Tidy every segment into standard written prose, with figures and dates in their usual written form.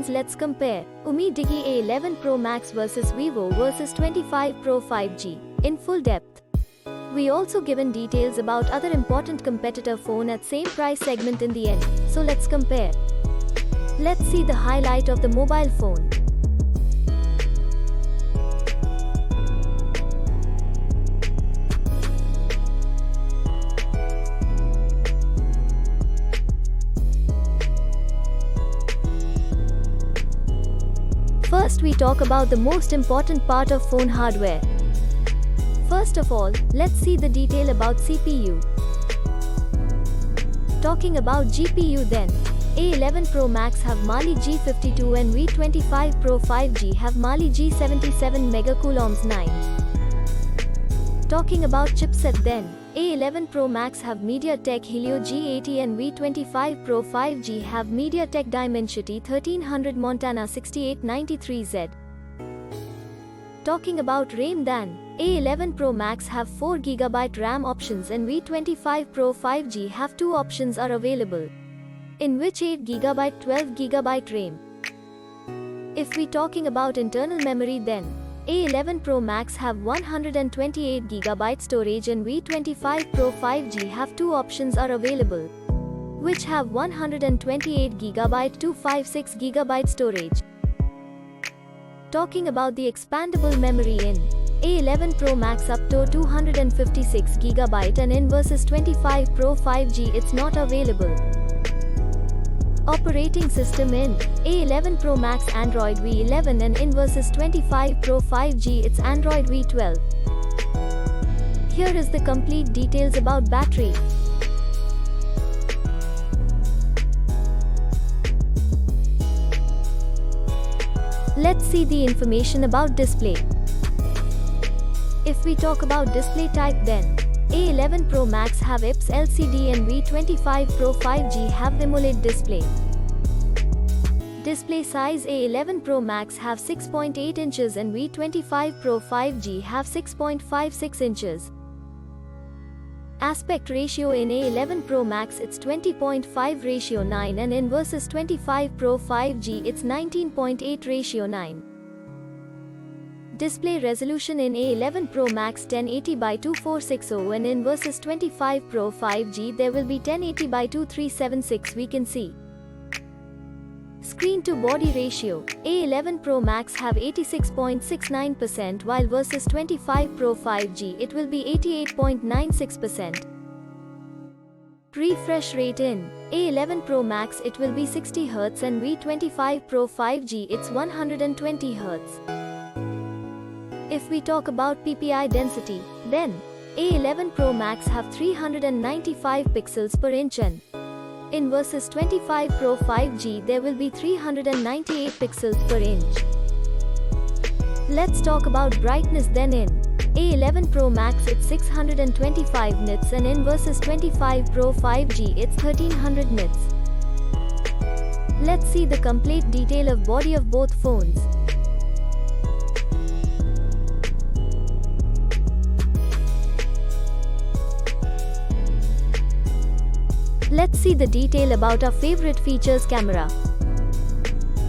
friends, let's compare Umidigi A11 Pro Max versus Vivo V25 Pro 5G in full depth. We also given details about other important competitor phone at same price segment in the end. So let's compare. Let's see the highlight of the mobile phone. First, we talk about the most important part of phone hardware. First of all, let's see the detail about CPU. Talking about GPU then, A11 Pro Max have Mali G52 and V25 Pro 5G have Mali G77 MCoulombs 9. Talking about chipset then, A11 Pro Max have MediaTek Helio G80 and V25 Pro 5G have MediaTek Dimensity 1300 Montana 6893Z. Talking about RAM then, A11 Pro Max have 4GB RAM options and V25 Pro 5G have 2 options are available, in which 8GB 12GB RAM. If we talking about internal memory then, A11 Pro Max have 128GB storage and V25 Pro 5G have 2 options are available, which have 128GB to 256GB storage. Talking about the expandable memory in A11 Pro Max up to 256GB and in versus 25 Pro 5G it's not available. Operating system in A11 Pro Max Android V11 and in versus 25 Pro 5G it's Android V12. Here is the complete details about battery. Let's see the information about display. If we talk about display type then, A11 Pro Max have IPS LCD and V25 Pro 5G have AMOLED display. Display size A11 Pro Max have 6.8 inches and V25 Pro 5G have 6.56 inches. Aspect ratio in A11 Pro Max it's 20.5:9 and in versus 25 Pro 5G it's 19.8:9. Display resolution in A11 Pro Max 1080x2460 and in versus 25 Pro 5G there will be 1080x2376 we can see. Screen to body ratio, A11 Pro Max have 86.69% while versus 25 Pro 5G it will be 88.96%. Refresh rate in A11 Pro Max it will be 60Hz and V25 Pro 5G it's 120Hz. If we talk about PPI density, then A11 Pro Max have 395 pixels per inch and in versus 25 Pro 5G there will be 398 pixels per inch. Let's talk about brightness then in A11 Pro Max it's 625 nits and in versus 25 Pro 5G it's 1300 nits. Let's see the complete detail of body of both phones. Let's see the detail about our favorite features camera.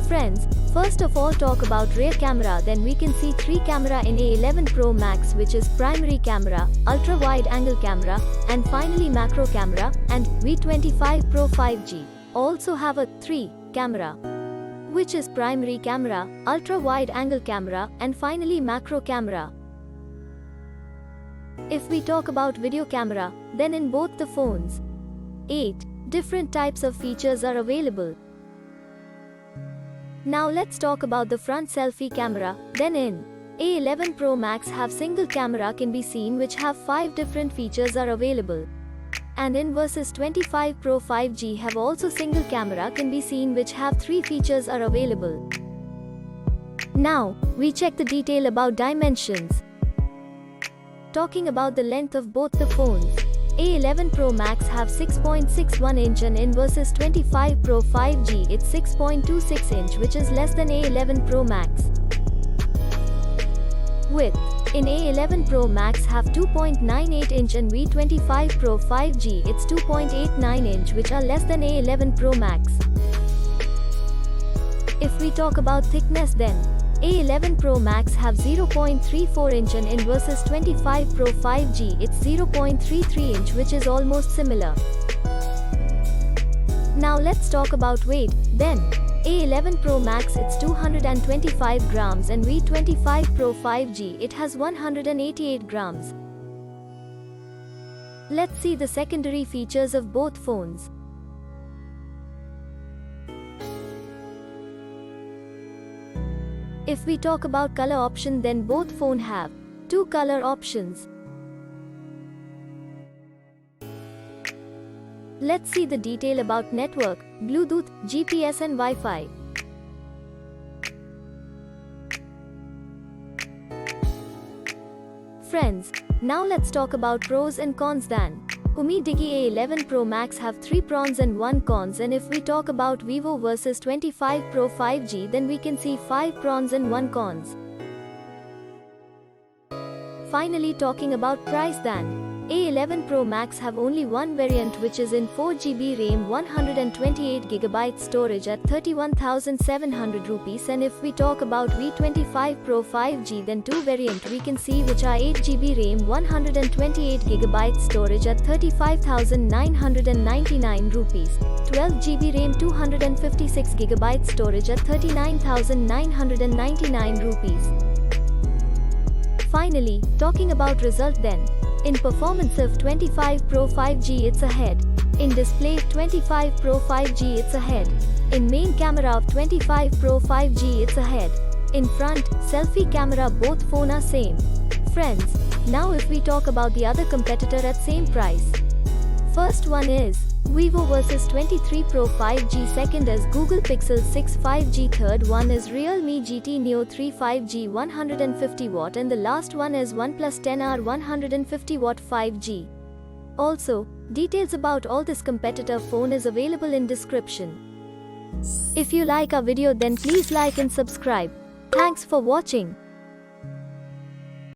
Friends, first of all talk about rear camera then we can see 3 camera in A11 Pro Max which is primary camera, ultra wide angle camera and finally macro camera, and V25 Pro 5G also have a 3 camera which is primary camera, ultra wide angle camera and finally macro camera. If we talk about video camera, then in both the phones 8 different types of features are available. Now let's talk about the front selfie camera. Then in A11 Pro Max have single camera can be seen which have 5 different features are available. And in versus 25 Pro 5G have also single camera can be seen which have 3 features are available. Now, we check the detail about dimensions. Talking about the length of both the phones, A11 Pro Max have 6.61 inch and in versus 25 Pro 5G it's 6.26 inch which is less than A11 Pro Max. Width in A11 Pro Max have 2.98 inch and V25 Pro 5G it's 2.89 inch which are less than A11 Pro Max. If we talk about thickness then, A11 Pro Max have 0.34 inch and in versus 25 Pro 5G it's 0.33 inch, which is almost similar. Now let's talk about weight, then. A11 Pro Max it's 225 grams and V25 Pro 5G it has 188 grams. Let's see the secondary features of both phones. If we talk about color option, then both phone have two color options. Let's see the detail about network, Bluetooth, GPS and Wi-Fi. Friends, now let's talk about pros and cons then. Umidigi A11 Pro Max have 3 pros and 1 cons, and if we talk about Vivo versus 25 Pro 5G, then we can see 5 pros and 1 cons. Finally, talking about price then. A11 Pro Max have only one variant, which is in 4GB RAM 128GB storage at 31,700 rupees, and if we talk about V25 Pro 5G, then two variant we can see, which are 8GB RAM 128GB storage at 35,999 rupees, 12GB RAM 256GB storage at 39,999 rupees. Finally, talking about result then. In performance of 25 Pro 5G it's ahead. In display 25 Pro 5G it's ahead. In main camera of 25 Pro 5G it's ahead. In front, selfie camera both phone are same. Friends, now if we talk about the other competitor at same price. First one is Vivo versus 23 Pro 5G, second is Google Pixel 6 5G, third one is Realme GT Neo 3 5G 150 watt, and the last one is OnePlus 10R 150 watt 5G. Also, details about all this competitor phone is available in description. If you like our video, then please like and subscribe. Thanks for watching.